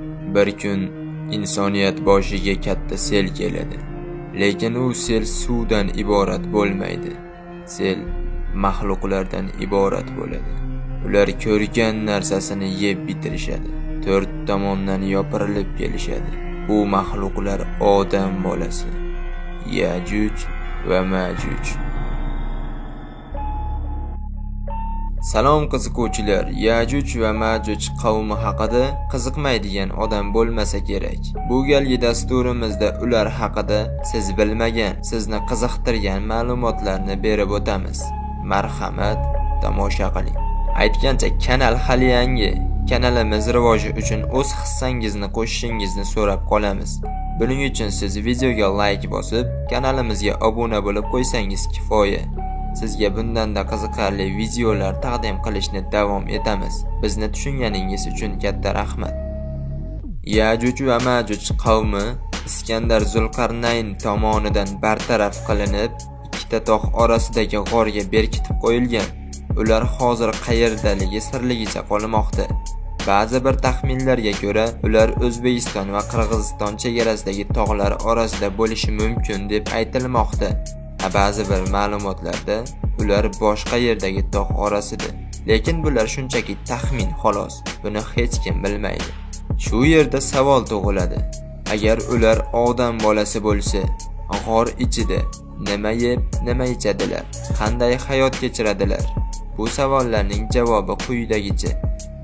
Bir kun insoniyat boshiga katta sel keladi. Lekin u sel suvdan iborat bo'lmaydi. Sel mahluqlardan iborat bo'ladi. Ular ko'rgan narsasini yeb bitirishadi. To'rt tomondan yopirilib kelishadi. Bu mahluqlar odam bolasi, Yajuj va Majuj. Salom qiziquvchilar, Yajuj va Majuj qavmi haqida qiziqmaydigan odam bo'lmasa kerak. Bu galgi dasturimizda ular haqida siz bilmagan, sizni qiziqtirgan ma'lumotlarni berib o'tamiz. Marhamat, tomosha qiling. Aytgancha, kanal hali yangi. Kanalimiz rivoji uchun o'z hissangizni qo'shishingizni so'rab qolamiz. Buning uchun siz videoga like bosib, kanalimizga obuna bo'lib qo'ysangiz kifoya. Sizga bundanda qiziqarli videolar taqdim qilishni davom etamiz. Bizni tushunganingiz uchun katta rahmat. Yajuj va Majuj qavmi Iskandar Zulqarnayn tomonidan bartaraf qilinib, ikkita tog' orasidagi g'orga berkitib qo'yilgan. Ular hozir qayerdaligi sirligicha qolmoqda. Ba'zi bir taxminlarga ko'ra, ular O'zbekiston va Qirg'iziston chegarasidagi tog'lar orasida bo'lishi mumkin deb aytilmoqda. Ba'zi bir ma'lumotlarda ular boshqa yerdagi tog' orasida. Lekin bular shunchaki taxmin xolos. Buni hech kim bilmaydi. Shu yerda savol tug'iladi. Agar ular odam bolasi bo'lsa, g'or ichida nima yeb, nima ichadilar? Qanday hayot kechiradilar? Bu savollarning javobi quyidagicha.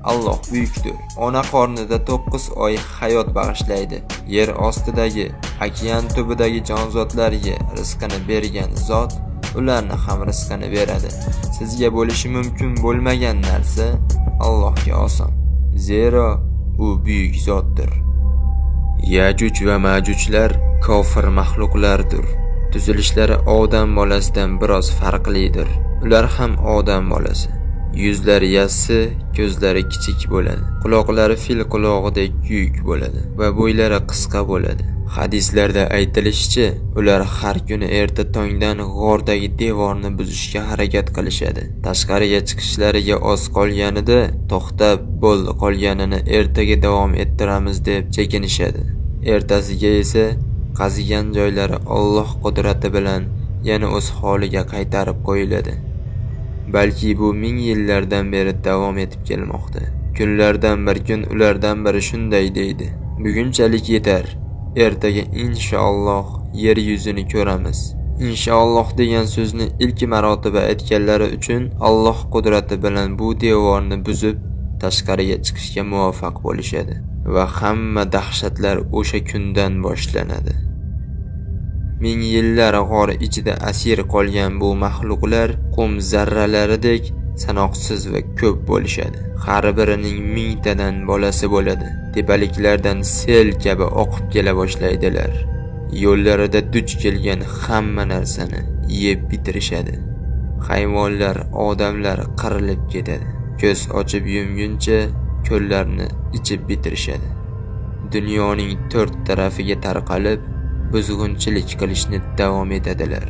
Alloh buyukdir. Ona qornida 9 oy hayot bag'ishlaydi. Yer ostidagi, okean tubidagi jonzotlarga rizqini bergan zot ularni ham rizqini beradi. Sizga bo'lishi mumkin bo'lmagan narsa Allohga oson. Zero u buyuk zotdir. Yajuj va Majujlar kofir mahluqlardir. Tuzilishlari odam bolasidan biroz farqlidir. Ular ham odam bolasi. Yuzlari yassi, ko'zlari kichik bo'ladi. Quloqlari fil qulog'idek yuyuk bo'ladi va bo'ylari qisqa bo'ladi. Hadislarda aytilishicha, ular har kuni erta tongdan g'ordagi devorni buzishga harakat qilishadi. Tashqariga chiqishlariga oz qolganida, to'xtab, bo'ldi qolganini ertaga davom ettiramiz deb chekinishadi. Ertasiga esa qazigan joylari Alloh qudrati bilan yana o'z holiga qaytarib qo'yiladi. Balki bu 1000 yillardan beri davom etib kelmoqda. Kunlardan bir kun ulardan biri shunday deydi. Bugunchalik yetar. Ertaga inshaalloh yer yuzini ko'ramiz. Inshaalloh degan so'zni ilk marotaba aytganlari uchun Alloh qudrati bilan bu devorni buzib tashqariga chiqishga muvaffaq bo'lishadi va hamma dahshatlar o'sha kundan boshlanadi. 1000 yillar g'or ichida asir qolgan bu mahluqlar qum zarralaridek sanoqsiz va ko'p bo'lishadi. Har birining 1000 tadan bolasi bo'ladi. Tepaliklardan sel kabi oqib kela boshlaydilar. Yo'llarida duch kelgan hamma narsani yeb bitirishadi. Hayvonlar, odamlar qirilib ketadi. Ko'z ochib yumguncha ko'llarni ichib bitirishadi. Dunyoning 4 tarafiga tarqalib buzg'unchilik qilishni davom etadilar.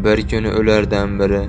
Bir kuni ulardan biri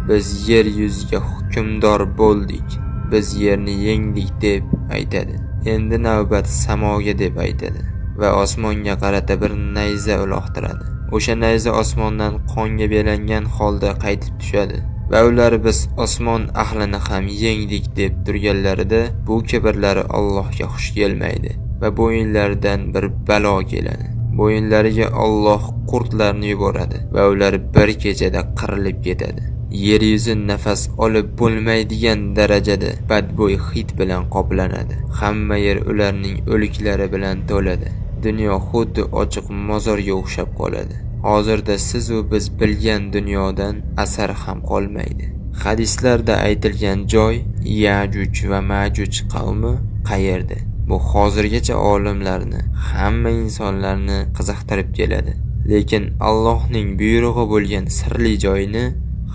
biz yer yuziga hukmdor bo'ldik, biz yerni yengdik deb aytadi. Endi navbat samoga deb aytadi va osmonga qarata bir nayza uloqtiradi. O'sha nayza osmondan qonga belangan holda qaytib tushadi va ular biz osmon ahlini ham yengdik deb turganlarida bu kibrlari Allohga xush kelmaydi va bo'yinlaridan bir balo keladi. Bo'yinlariga Alloh qurtlarni yuboradi va ular bir kechada qirilib ketadi. Yer yuzi nafas olib bo'lmaydigan darajada badbo'y hid bilan qoplanadi. Hamma yer ularning o'liklari bilan to'ladi. Dunyo xuddi ochiq mozorga o'xshab qoladi. Hozirda siz va biz bilgan dunyodan asar ham qolmaydi. Hadislarda aytilgan joy Yajuj va Majuj qavmi qayerda? Bu hozirgacha olimlarni, hamma insonlarni qiziqtirib keladi. Lekin Allohning buyrug'i bo'lgan sirli joyni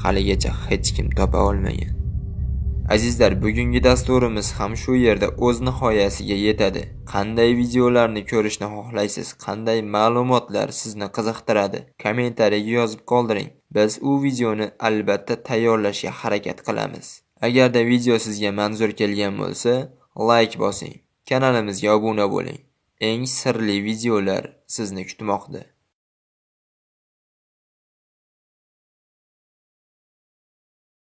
haligacha hech kim topa olmagan. Azizlar, bugungi dasturimiz ham shu yerda o'z nihoyasiga yetadi. Qanday videolarni ko'rishni xohlaysiz? Qanday ma'lumotlar sizni qiziqtiradi? Kommentariyaga yozib qoldiring. Biz u videoni albatta tayyorlashga harakat qilamiz. Agarda video sizga manzur kelgan bo'lsa, like bosing. Kanalimizga obuna bo'ling. Eng sirli videolar sizni kutmoqda.